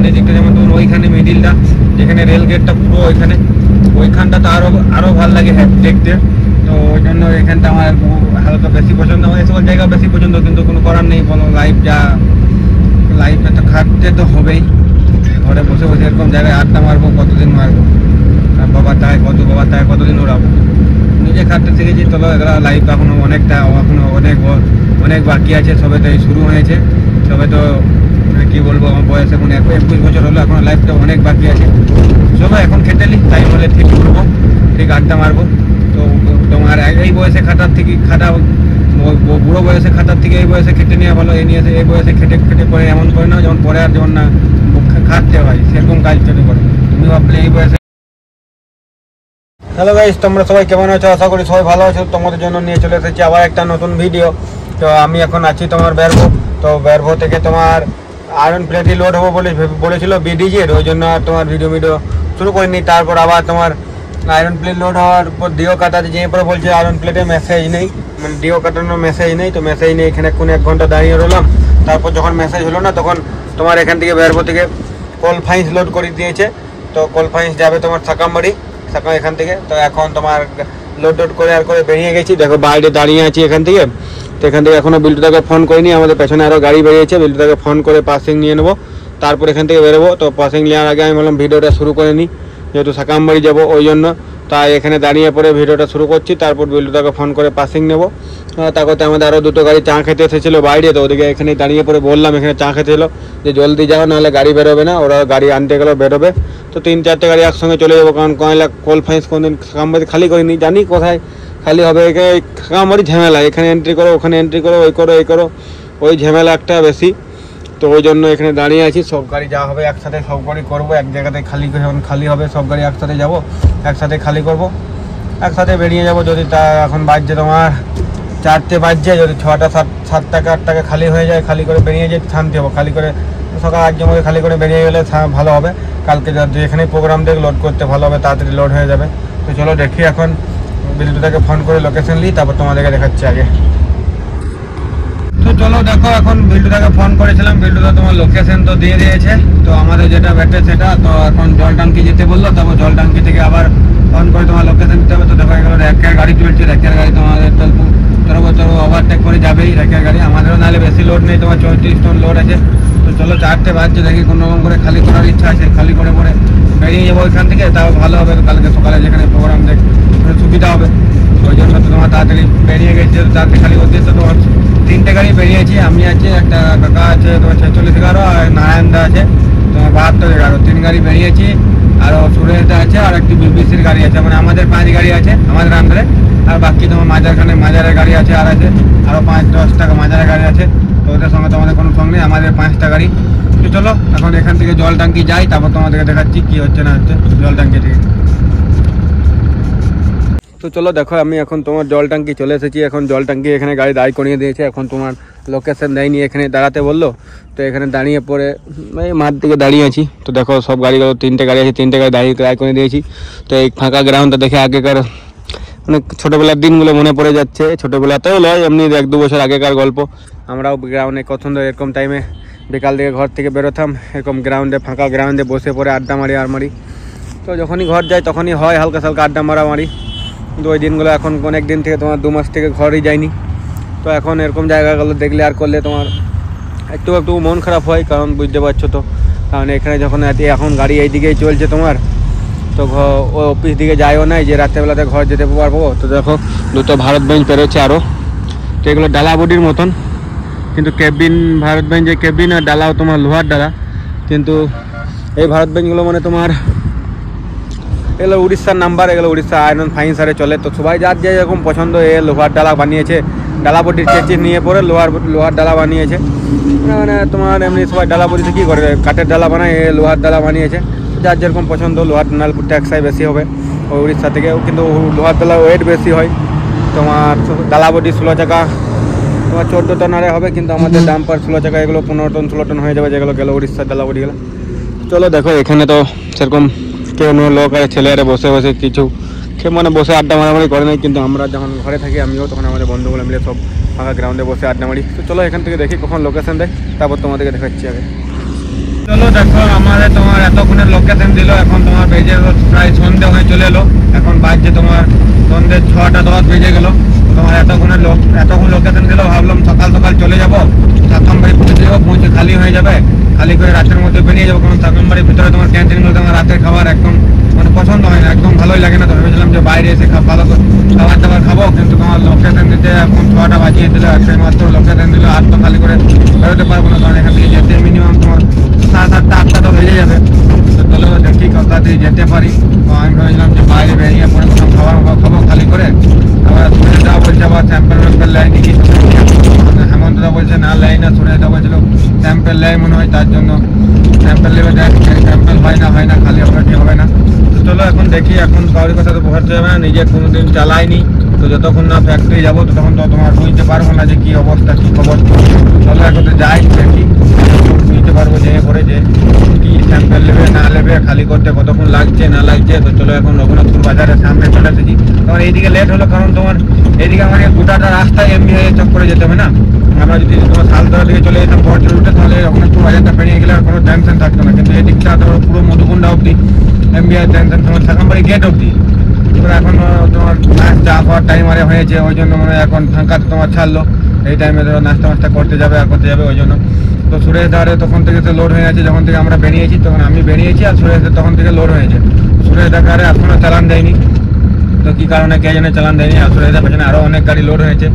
আর এদিকটা যেমন ধরুন ওইখানে মিডিলটা যেখানে রেল গেটটা পুরো ওইখানটা তো আরও ভালো লাগে দেখতে। তো ওই জন্য এখানটা আমার হালকা বেশি পছন্দ, আমার এই সকল জায়গা বেশি পছন্দ, কিন্তু কোনো করার নেই। বলো লাইফটা তো খাটতে তো হবেই। ঘরে বসে বসে এরকম জায়গায় আড্ডা মারবো কতদিন মারবো, আর বাবা তাই কতদিন ওড়াবো। নিজে খাটতে শিখেছি। চলো এগুলো লাইফ এখনো অনেক বাকি আছে। সবে তো এই শুরু হয়েছে, সবে তো কি বলবো, আমার বয়স এখন 21 বছর হলো, এখন লাইফটা অনেক বাকি আছে। চলো এখন খেটে নি, টাইম হলে ঠিক করবো, ঠিক আড্ডা মারবো। তো তোমার এই বয়সে বুড়ো বয়সে খাটার থেকে এই বয়সে খেটে নেওয়া ভালো। এই বয়সে খেটে পরে এমন করে না যেমন পরে আর যেমন না খাটতে হয়, সেরকম কাজ চলে করে। তুমি ভাবলে এই বয়সে। হ্যালো গাইস, তোমরা সবাই কেমন আছো? আশা করি সবাই ভালো আছো। তোমাদের জন্য নিয়ে চলে এসেছি আবার একটা নতুন ভিডিও। তো আমি এখন আছি তোমার বেরভো। তো বেরভো থেকে তোমার আয়রন প্লেটই লোড হবো বলেছিল বিডিজির, ওই জন্য আর তোমার ভিডিও শুরু করিনি। তারপর আবার তোমার আয়রন প্লেট লোড হওয়ার পর ডিও কাটাতে যেয়ে পরে বলছে আয়রন প্লেটে মেসেজ নেই, মানে ডিও কাটানোর মেসেজ নেই। তো মেসেজ নেই, এখানে 1 ঘন্টা দাঁড়িয়ে রইলাম। তারপর যখন মেসেজ হলো না, তখন তোমার এখান থেকে বেরভো থেকে কলফাইন্স লোড করে দিয়েছে। তো কলফাইন্স যাবে তোমার সাকামবাড়ি এখান থেকে। তো এখন তোমার লোড করে বেরিয়ে গেছি। দেখো বাইরে দাঁড়িয়ে আছি এখান থেকে। তো এখান থেকে এখনও বিল্টুদাকে ফোন করিনি, আমাদের পেছনে আরও গাড়ি বেরিয়েছে। বিল্টুদাকে ফোন করে পাসিং নিয়ে নেবো, তারপর এখান থেকে বেরোবো। তো পাসিং নেওয়ার আগে আমি বললাম ভিডিওটা শুরু করে নিই, যেহেতু সাকামবাড়ি যাবো ওই জন্য। তাই এখানে দাঁড়িয়ে পরে ভিডিওটা শুরু করছি, তারপর বিল্টুদাকে ফোন করে পাসিং নেবো। তারপর আমাদের আরও 2টো গাড়ি চা খেতে এসেছিলো বাইরে। তো ওদিকে এখানে দাঁড়িয়ে পরে বললাম এখানে চা খেতে এলো যে জলদি যাও, নাহলে গাড়ি বেরোবে না। ওরা গাড়ি আনতে গেলেও বেরোবে। তো 3-4টে গাড়ি একসঙ্গে চলে যাবো, কারণ কলফাইন্স কোনদিন সাকামবাড়ি খালি করিনি, জানি কোথায় খালি হবে। সাকামবাড়ি ঝামেলা, এখানে এন্ট্রি করো, ওখানে এন্ট্রি করো, এই করো ওই ঝামেলা একটা বেশি। তো ওই জন্য এখানে দাঁড়িয়ে আছি। সব গাড়ি যা হবে একসাথে সব গাড়ি করবো, এক জায়গাতে যখন খালি হবে সব গাড়ি একসাথে যাবো, একসাথে খালি করবো, একসাথে বেরিয়ে যাবো। যদি তা এখন বাজছে তোমার 4টে বাজছে, যদি 6টা 7টাকে 8টাকে খালি হয়ে যায়, খালি করে বেরিয়ে যেতে শান্তি হবো। খালি করে সকাল 8টার মধ্যে খালি করে বেরিয়ে গেলে ভালো হবে। কালকে যেখানে প্রোগ্রাম দেখ লোড করতে ভালো হবে, তাড়াতাড়ি লোড হয়ে যাবে। তো চলো দেখি, এখন বিল্টুদাকে ফোন করে লোকেশন নিই, তারপর তোমাদেরকে দেখাচ্ছি আগে। তো চলো দেখো, এখন বিল্টুদাকে ফোন করেছিলাম, বিল্টুদা তোমার লোকেশন তো দিয়ে দিয়েছে। তো আমাদের যেটা ব্যাটে সেটা তো এখন জল ট্যাঙ্কি যেতে বললো, তারপর জল ট্যাঙ্কি থেকে আবার ফোন করে তোমার লোকেশন দিতে হবে। তো দেখো এগুলো র্যাকের গাড়ি চলছে, র্যাকের গাড়ি তোমাদের চলো ওভারটেক করে যাবেই র্যাকের গাড়ি। আমাদেরও নাহলে বেশি লোড নেই, তোমার 34 টন লোড আছে। তো চলো 4টে বাজছে, দেখি কোনো রকম করে খালি করার ইচ্ছা আছে, খালি করে বেরিয়ে যাবো ওইখান থেকে। তাও ভালো হবে, কালকে সকালে যেখানে প্রোগ্রাম দেখ সুবিধা হবে। ওই জন্য তো তোমার তাড়াতাড়ি বেরিয়ে গেছে, তাড়াতাড়ি খালি করতে। তো তোমার 3টে গাড়ি বেরিয়েছি, আমি আছি, একটা কাকা আছে তোমার 46-11, আর নারায়ণদা আছে তোমার 72-11। 3 গাড়ি বেরিয়েছি, আরও সুরেশদা আছে, আর একটি বিবিসির গাড়ি আছে। মানে আমাদের 5 গাড়ি আছে আমাদের আন্ডারে, আর বাকি তোমার মাজারের গাড়ি আছে, আর আছে আরও 5-10 টাকা মাজারের গাড়ি আছে। তো ওদের সঙ্গে তোমাদের কোনো সঙ্গে নেই, আমাদের 5টা গাড়ি। তো চলো এখন এখান থেকে জল ট্যাঙ্কি যাই, তারপর তোমাদেরকে দেখাচ্ছি কী হচ্ছে না হচ্ছে জল ট্যাঙ্কি থেকে। তো চলো দেখো, আমি এখন তোমার জল ট্যাঙ্কি চলে এসেছি। এখন জল ট্যাঙ্কি এখানে গাড়ি দাঁড় করিয়ে দিয়েছে। এখন তোমার লোকেশন দেয়নি, এখানে দাঁড়াতে বললো। তো এখানে দাঁড়িয়ে পরে এই মাঠ দিকে দাঁড়িয়ে আছি। তো দেখো সব গাড়িগুলো 3টে গাড়ি আছে, 3টে গাড়ি দাঁড় করে দিয়েছি। তো এই ফাঁকা গ্রাউন্ডটা দেখে আগেকার মানে ছোটোবেলার দিনগুলো মনে পড়ে যাচ্ছে। ছোটোবেলাতেও নয়, এমনি 1-2 বছর আগেকার গল্প। আমরাও গ্রাউন্ডে কত সুন্দর এরকম টাইমে বিকাল দিকে ঘর থেকে বেরোতাম, এরকম গ্রাউন্ডে ফাঁকা গ্রাউন্ডে বসে পড়ে আড্ডা মারি। তো যখনই ঘর যাই তখনই হয় হালকা সালকা আড্ডা মারি। কিন্তু ওই দিনগুলো এখন অনেক দিন থেকে তোমার 2 মাস থেকে ঘরেই যায়নি। তো এখন এরকম জায়গাগুলো দেখলে আর করলে তোমার একটু মন খারাপ হয়, কারণ বুঝতে পারছো তো, কারণ এখানে যখন এখন গাড়ি এই দিকেই চলছে তোমার, তো ও অফিস দিকে যায়ও নাই যে রাত্রেবেলাতে ঘর যেতে পারবো। তো দেখো 2টো ভারত বেঞ্চ পেরোচ্ছে আরও। তো এগুলো ডালা বডির মতন, কিন্তু ভারত বেঞ্চের কেবিন আর ডালাও তোমার লোহার ডালা। কিন্তু এই ভারত বেঞ্চগুলো মানে তোমার এগুলো উড়িষ্যার নাম্বার, এগুলো উড়িষ্যা আয়রন ফাইন্সারে চলে। তো সবাই যার যে এরকম পছন্দ, এ লোহার ডালা বানিয়েছে, ডালা বডির চেঁচিয়ে নিয়ে পরে লোহার ডালা বানিয়েছে। মানে তোমার এমনি সবাই ডালা বডিতে কী করে, কাঠের ডালা বানায়, এ লোহার ডালা বানিয়েছে। যার যেরকম পছন্দ, লোহার ডাল ট্যাক্সাই বেশি হবে ওই উড়িষ্যা থেকেও, কিন্তু লোহার ডালা ওয়েট বেশি হয়। তোমার ডালা বডি 16 চাকা তোমার 14 টনারে হবে, কিন্তু আমাদের ডাম্পার 16 চাকা, এগুলো 15 টন 16 টন হয়ে যাবে, যেগুলো গেলো উড়িষ্যার ডালা বডিগুলো। চলো দেখো, এখানে তো সেরকম কেউ লোক আর ছেলেরা বসে কিছু মানে বসে আড্ডা মারামারি করে নাই। কিন্তু আমরা যখন ঘরে থাকি, আমিও তখন আমাদের বন্ধুগুলো মিলে সব ফাঁকা গ্রাউন্ডে বসে আড্ডা মারি। তো চলো এখান থেকে দেখি কখন লোকেশন দেয়, তারপর তোমাদেরকে দেখাচ্ছি আগে। চলো দেখো আমাদের তোমার এতক্ষণের লোকেশন দিল, এখন তোমার বেজে প্রায় সন্ধে হয়ে চলে এলো, এখন বাজছে তোমার সন্ধে 6:10 বেজে গেল। তোমার এতক্ষণ লোকেশন দিল, ভাবলাম সকাল সকাল চলে যাবো, সাতমবাড়ি পৌঁছে যাবো, পৌঁছে খালি হয়ে যাবে, খালি করে রাতের মধ্যে বেরিয়ে যাবো। কারণ সাতমবাড়ির ভিতরে তোমার ক্যান্টিনগুলো তোমার রাতের খাবার একদম মানে পছন্দ হয় না, একদম ভালোই লাগে না। তো ভেবেছিলাম যে বাইরে এসে ভালো খাবার দাবার খাবো, কিন্তু তোমার লোকেশন দিতে এখন 6টা বাজিয়ে দিল, একটাই মাত্র লোকেশন দিল, আর তো খালি করে বেরোতে পারবো না, কারণ এখান থেকে যেতে মিনিমাম তোমার 7:30 8টা তো বেজে যাবে। তো চলো দেখি কত তাড়াতাড়ি যেতে পারি। তো আমি ভেবেছিলাম যে বাইরে বেরিয়ে পরে কোথাও খাবার খাবো খালি করে। আবার সুরেশদা বলছে আবার স্যাম্পেল ম্যাম্পেল লেয় নাকি, হেমন্তদা বলছে না লেয় না, সুরেশদা বলছিল স্যাম্পেল লেয় মনে হয়, তার জন্য স্যাম্পেল নেবে, দেখ স্যাম্পেল হয় না খালি হবে কি হবে না। তো চলো এখন দেখি, এখন কাউরির কথা তো ভরতে যাবে না, নিজে কোনোদিন চালাইনি, তো যতক্ষণ না ফ্যাক্টরি যাবো ততক্ষণ তো তোমার বুঝতে পারবো না যে কি অবস্থা কি খবর। চলো এখন যাই দেখি, বুঝতে পারবো যে পরে যে কি স্যাম্পেল নেবে না নেবে, খালি করতে কতক্ষণ লাগছে না লাগছে। তো চলো এখন রঘুনাথপুর বাজারের সামনে চলে এসেছি। তোমার এইদিকে লেট হলো, কারণ তোমার এইদিকে আমাকে গোটাটা রাস্তায় এমনি হয়ে চক্করে যেতে হবে না। আমরা যদি তোমার শালতলা দিকে চলে যেতাম বর্জের রুটে, তাহলে রঘুনাথপুর বাজারটা পেরিয়ে গেলে আর কোনো টেনশন থাকতো না। কিন্তু এদিকটা তোমার পুরো মধুকুন্ডা অবধি এমবিআই টেনশন, তোমার সাকামবাড়ি গেট অবধি। এবার এখন তোমার নাস্তা খাওয়ার টাইম আরে হয়েছে, ওই জন্য মানে এখন ফাঁকা তোমার ছাড়লো, এই টাইমে ধরো নাস্তা মাস্তা করতে যাবে আর করতে যাবে, ওই জন্য। তো সুরেশ দাঁড়ে তখন থেকে তো লোড হয়ে আছে, যখন থেকে আমরা বেরিয়েছি তখন আমি বেরিয়েছি, আর সুরেশ তখন থেকে লোড হয়েছে। সুরেশ দাঁড়ে এখনও চালান দেয়নি, তো কী কারণে কে জানে চালান দেয়নি। আর সুরেশ দার পেছনে আরও অনেক গাড়ি লোড হয়েছে,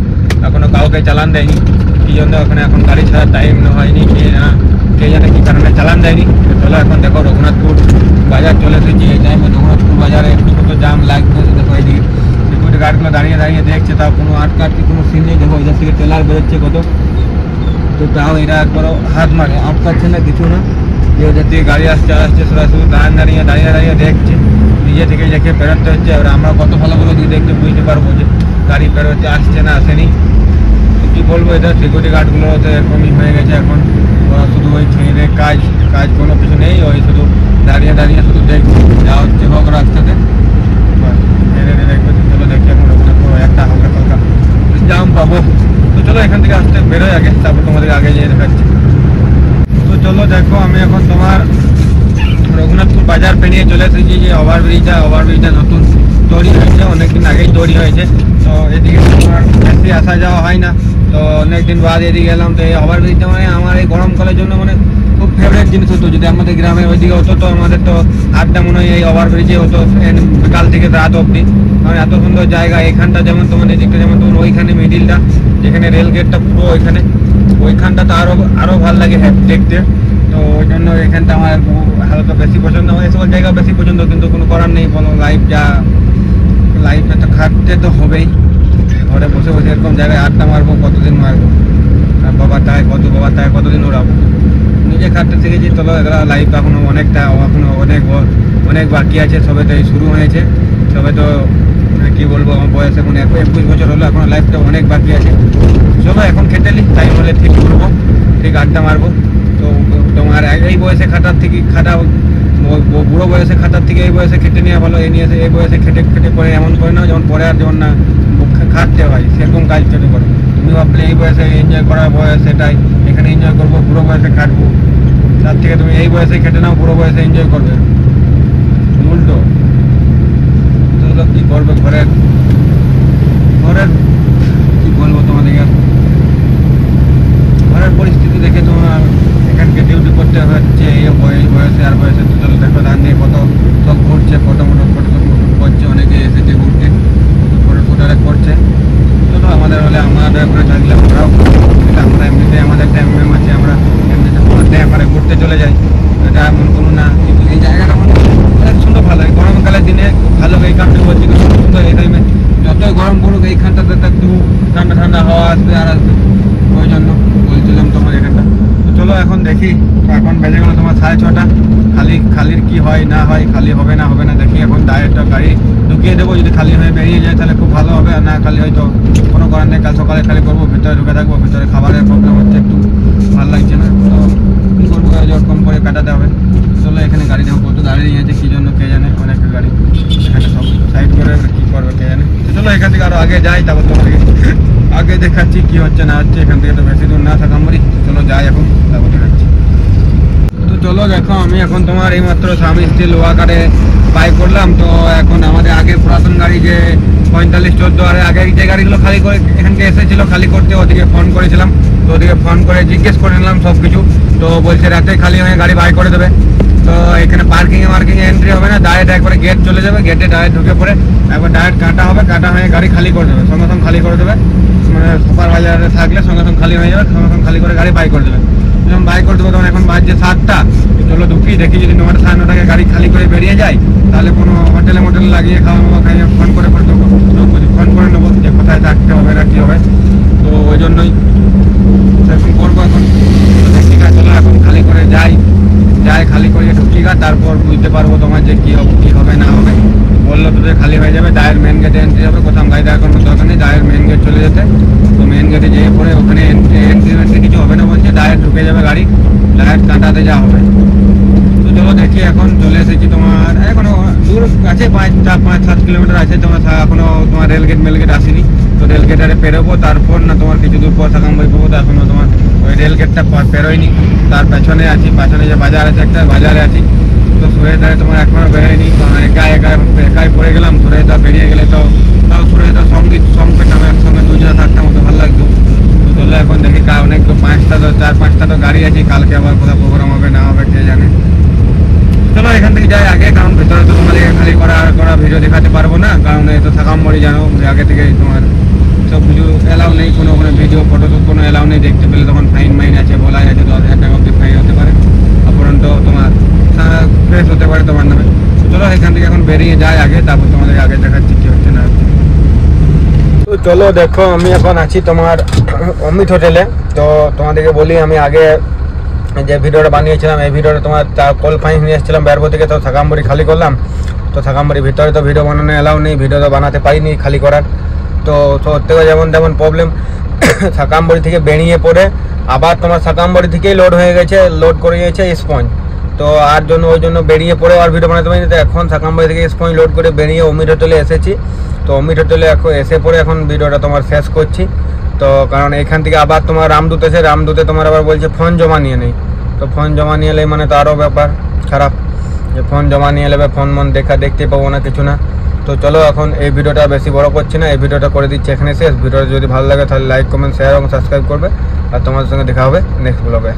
এখনও কাউকে চালান দেয়নি, কী জন্য ওখানে এখন গাড়ি ছাড়ার টাইম হয়নি, কে জানে কী কারণে চালান দেয়নি। তো চলো এখন দেখো রঘুনাথপুর বাজার চলে এসেছি, এই টাইমে রঘুনাথপুর বাজারে একটু তো জাম লাগবে। দেখো এইদিকে সিকিউরিটি গার্ডগুলো দাঁড়িয়ে দেখছে, তাও কোনো আটকাটকি কোনো সিন নেই। দেখো এদের থেকে টেলার বেরোচ্ছে কত, তো তাও এরা একবারও হাত মারে, আটকাচ্ছে না কিছু না, যে ওদের থেকে গাড়ি আসছে সরাসরি দাঁড়িয়ে দেখছে, নিজে থেকে দেখে বেরোতে হচ্ছে। এবার আমরা কত ভালো দিয়ে দেখতে বুঝতে পারবো যে গাড়ি বেরোচ্ছে আসছে না আসেনি। কী বলবো, এদের সিকিউরিটি গার্ডগুলো তো এরকমই হয়ে গেছে এখন, ওরা শুধু ওই ছেড়ে কাজ কোনো কিছু নেই, ওই শুধু দাঁড়িয়ে শুধু দেখবে যা হচ্ছে হোক রাস্তাতে, দেখবে। চলো দেখি এখন একটা হালকা জাম পাবো। তো চলো এখান থেকে আসতে বেরোয় আগে, তারপর তোমাদের আগে যেয়ে দেখাচ্ছি। তো চলো দেখো আমি এখন তোমার রঘুনাথপুর বাজার পেরিয়ে চলে এসেছি। যে ওভারব্রিজটা নতুন তৈরি হয়েছে, অনেকদিন আগেই তৈরি হয়েছে। তো এদিকে তোমার বেশি আসা যাওয়া হয় না, তো অনেকদিন বাদ এদিকে এলাম। তো এই ওভারব্রিজটা মানে আমার এই গরমকালের জন্য মানে খুব ফেভারিট জিনিস হতো। যদি আমাদের গ্রামের ওইদিকে হতো তো আমাদের তো আড্ডা মনে হয় এই ওভারব্রিজে হতো বিকাল থেকে রাত অবধি। কারণ এত সুন্দর জায়গা, এখানটা যেমন তোমার এদিকটা যেমন তোমার ওইখানে মিডিলটা যেখানে রেল গেটটা পুরো ওইখানটা তো আরও ভালো লাগে দেখতে। তো ওই জন্য এখানটা আমার হালকা বেশি পছন্দ, আমার এই সকল জায়গা বেশি পছন্দ। কিন্তু কোনো করার নেই, বলো লাইফে তো খাটতে তো হবেই। ঘরে বসে এরকম জায়গায় আড্ডা মারবো কতদিন মারবো, আর বাবা তাই কতদিন ওড়াবো, নিজে খাটতে শিখেছি। চলো এগুলো লাইফ এখনো অনেক বাকি আছে, সবে তো এই শুরু হয়েছে, সবে তো কি বলবো, আমার বয়স এখন 21 বছর হলো, এখন লাইফটা অনেক বাকি আছে। চলো এখন খেটে নিই, টাইম হলে ঠিক করবো, ঠিক আড্ডা মারবো। তো তোমার এই বয়সে বুড়ো বয়সে খাটার থেকে এই বয়সে খেটে নেওয়া ভালো। এই বয়সে খেটে পরে এমন করে না যেমন পরে আর যেমন না খাটতে হয়, সেরকম কাজ চলে করো। তুমি ভাবলে এই বয়সে এনজয় করার বয়স, সেটাই এখানে এনজয় করবো, বুড়ো বয়সে খাটবো। তার থেকে তুমি এই বয়সে খেটে নাও, বুড়ো বয়সে এনজয় করবে, উল্টো। তো কী করবে ঘরের কী বলবো তোমাদেরকে, ঘরের পরিস্থিতি দেখে তোমার এখানকে ডিউটি করতে হচ্ছে এই বয়সে আর বয়সে। তো চলো দেখো ধান নিয়ে কত সব ঘুরছে, ফটো করছে, অনেকে এসেছে ঘুরতে, ফটো করছে। চলো আমাদের ওখানে থাকলে আমরাও, আমরা এমনিতে আমাদের টাইম আছে, আমরা এমনিতে মানে ঘুরতে চলে যাই, এটা এমন কোনো না। কিন্তু এই জায়গাটা মানে অনেক সুন্দর, ভালো লাগে গরমকালের দিনে, ভালো এই কারণে বলছি খুব সুন্দর। এই টাইমে যতই গরম পড়ুক এইখানটাতে একটু ঠান্ডা হাওয়া আসবে আর আসবে, ওই জন্য বলছিলাম তোমার এখানটা। তো চলো এখন দেখি, এখন বেজে গেলো তোমার 6:30। খালির কি হয় না হয়, খালি হবে না দেখি। এখন ডাইরেক্ট গাড়ি ঢুকিয়ে দেবো, যদি খালি হয়ে বেরিয়ে যায় তাহলে খুব ভালো হবে, আর না খালি হয়তো কোনো কারণ নেই, কাল সকালে খালি করবো, ভিতরে ঢুকে থাকবো। ভিতরে খাবারের প্রবলেম হচ্ছে, একটু ভালো লাগছে না, তো কী করবো, কম করে কাটাতে হবে। চলো এখানে গাড়ি দেখো কত দাঁড়িয়ে আছে, কী জন্য কে জানে, অনেক গাড়ি এখানে সব সাইড করে কী করবে কে জানে। তো চলো এখান থেকে আরও আগে যাই, তারপর তোমাকে আগে দেখাচ্ছি কি হচ্ছে না হচ্ছে। এখান থেকে তো বেশি দূর না সাকামবাড়ি, চলো যাই এখন, তারপর দেখাচ্ছি। তো চলো দেখো, আমি এখন তোমার এইমাত্র স্বামী স্ত্রী লোহাকারে বাইক করলাম। তো এখন আমাদের আগের পুরাতন গাড়ি যে 45-14 আর আগের যে গাড়িগুলো খালি করে এখানকে এসেছিলো খালি করতে, ওদিকে ফোন করেছিলাম। তো ওদিকে ফোন করে জিজ্ঞেস করে নিলাম সব কিছু। তো বলছে রাতে খালি হয়ে গাড়ি বাই করে দেবে। তো এখানে পার্কিংয়ে এন্ট্রি হবে না, ডাইরেক্ট একবারে গেট চলে যাবে, গেটে ডাইরেক্ট ঢুকে পড়ে একবার ডাইরেক্ট কাটা হবে, কাটা হয়ে গাড়ি খালি করে দেবে, সঙ্গে সঙ্গে খালি করে দেবে। মানে সুপারভাইজারে থাকলে সঙ্গে সঙ্গে খালি হয়ে যাবে, সঙ্গে সঙ্গে খালি করে গাড়ি বাই করে দেবে। যখন বাই করে দেবো তখন এখন বাজছে 7টা। চলো ঢুকি, দেখি যদি 9টা 9:30 গাড়ি খালি করে বেরিয়ে যায় তাহলে কোনো হোটেলে লাগিয়ে খাওয়া দাওয়া খাইয়ে ফোন করে দেবো, ফোন করে নেবো যে কোথায় থাকতে হবে না কী হবে। তো ওই জন্যই সেরকম করবো এখন। দেখি চলো এখন খালি করে যাই খালি করে ঢুকি গা, তারপর বুঝতে পারবো তোমার যে কী হবে কী হবে না হবে। বললো তো যে খালি হয়ে যাবে, ডায়ের মেন গেটে এন্ট্রি হবে, কোথাও গাড়ি দেওয়ার কোনো দরকার নেই, ডায়ের মেন গেট চলে যেতে। তো মেন গেটে যেয়ে পরে ওখানে এন্ট্রি কিছু হবে না বলছে, ডায়ের ঢুকে যাবে গাড়ি, ডায়ের কাঁটাতে যাওয়া হবে। তো চলো দেখি, এখন চলে এসেছি তোমার, এখনো দূর আছে 5-7 কিলোমিটার আছে তোমার, এখনো তোমার রেলগেট আসেনি। তো রেলগেট আরে পেরোবো, তারপর না তোমার কিছু দূর পর সাকামবাড়ি পাবো। তো এখনো তোমার ওই রেলগেটটা পেরোয়নি, তার পেছনে আছি, পাশনে যে বাজার আছে একটা বাজারে আছি। তো সুরেদারে তোমার এখনো বেরোয়নি, একাই পড়ে গেলাম। সুরেদা বেরিয়ে গেলে তো তাও সুরেদা সঙ্গে নামে একসঙ্গে দুজনে থাকতাম, তো ভালো লাগতো। তো চলো এখন দেখি অনেক তো 4-5টা তো গাড়ি আছে, কালকে আবার কোথাও প্রোগ্রাম হবে না হবে কে জানে। চলো এখান থেকে যাই আগে, কারণ ভেতরে তো তোমাদের খালি করা ভিডিও দেখাতে পারবো না, কারণ এই তো সাকামবাড়ি জানো আগে থেকে তোমার সব কিছু অ্যালাউ নেই, কোনো ভিডিও ফটো তো কোনো অ্যালাউ নেই। দেখতে পেলে তখন ফাইন আছে, বলা আছে 10,000 টাকা অব্দি ফাইন হতে পারে, অপরন্ত তোমার ফ্রেশ হতে পারে তোমার নামে। চলো এখান থেকে এখন বেরিয়ে যায় আগে, তারপর তোমাদের আগে দেখাচ্ছি কি হচ্ছে না হচ্ছে। তো চলো দেখো, আমি এখন আছি তোমার অমিত হোটেলে। তো তোমাদেরকে বলি, আমি আগে যে ভিডিওটা বানিয়েছিলাম এই ভিডিওটা তোমার কল ফাইন নিয়ে এসেছিলাম বেরবো থেকে। তো সাকামবাড়ি খালি করলাম। তো সাকামবাড়ির ভিতরে তো ভিডিও বানানো অ্যালাউ নেই, ভিডিও তো বানাতে পারিনি খালি করার। তো সত্যি যেমন তেমন প্রবলেম, সাকামবাড়ি থেকে বেরিয়ে পড়ে আবার তোমার সাকামবাড়ি থেকেই লোড হয়ে গেছে, লোড করে নিয়েছে স্পঞ্জ। তো ওই জন্য বেরিয়ে পড়ে আর ভিডিও বানাতে পারিনি। তো এখন সাকামবাড়ি থেকে স্পঞ্জ লোড করে বেরিয়ে অমিত হোটেলে এসেছি। তো অমিত হোটেলে এখন এসে পড়ে এখন ভিডিওটা তোমার শেষ করছি। তো কারণ এখান থেকে আবার তোমার রামদূত এসে, রামদূতে তোমার আবার বলছে ফোন জমা নিয়ে নেই। তো ফোন জমা নিয়ে এলে মানে তো আরও ব্যাপার খারাপ, যে ফোন জমা নিয়ে নেবে, ফোন দেখতে পাবো না কিছু না। তো চলো এখন এই ভিডিওটা বেশি বড় করছি না, এই ভিডিওটা করে দিচ্ছি এখানে শেষ। ভিডিওটা যদি ভালো লাগে তাহলে লাইক কমেন্ট শেয়ার এবং সাবস্ক্রাইব করবে। আর তোমাদের সঙ্গে দেখা হবে নেক্সট ব্লগে।